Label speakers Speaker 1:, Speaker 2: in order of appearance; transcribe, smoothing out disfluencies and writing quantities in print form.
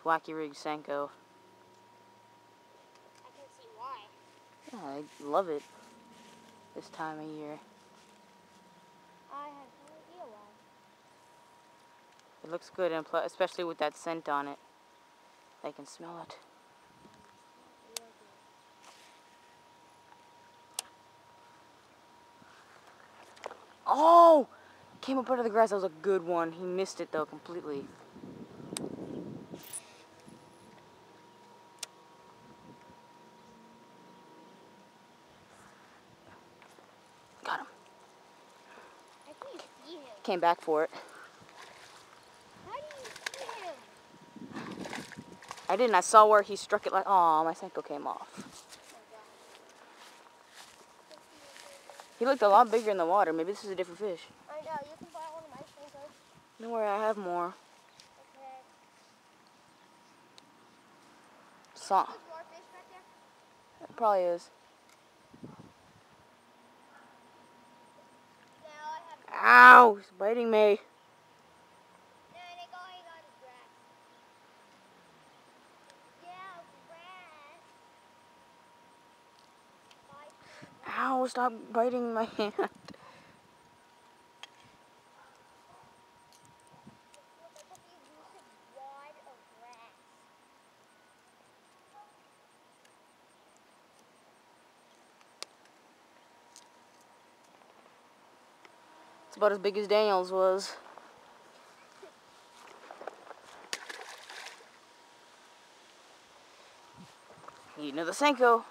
Speaker 1: Wacky Rig Senko.
Speaker 2: I can see why.
Speaker 1: Yeah, I love it this time of year.
Speaker 2: I have no idea why.
Speaker 1: It looks good, and especially with that scent on it. I can smell it. Oh! Came up out of the grass. That was a good one. He missed it, though, completely. Got him.
Speaker 2: I can't see him.
Speaker 1: Came back for it.
Speaker 2: How do you see him?
Speaker 1: I didn't. I saw where he struck it like... Aw, my Senko came off.
Speaker 2: Oh my God.
Speaker 1: He looked a lot bigger in the water. Maybe this is a different fish.
Speaker 2: I know. You can buy one of my Senkos.
Speaker 1: Don't worry, I have more.
Speaker 2: Okay.
Speaker 1: Saw.
Speaker 2: Is more fish back there?
Speaker 1: It probably is.
Speaker 2: Now I have...
Speaker 1: Ow! He's biting me.
Speaker 2: No, they're going on the grass. Yeah, grass.
Speaker 1: Ow, stop biting my hand.
Speaker 2: Look, I put these lucid wad of grass.
Speaker 1: It's about as big as Daniel's was. Eating another Senko.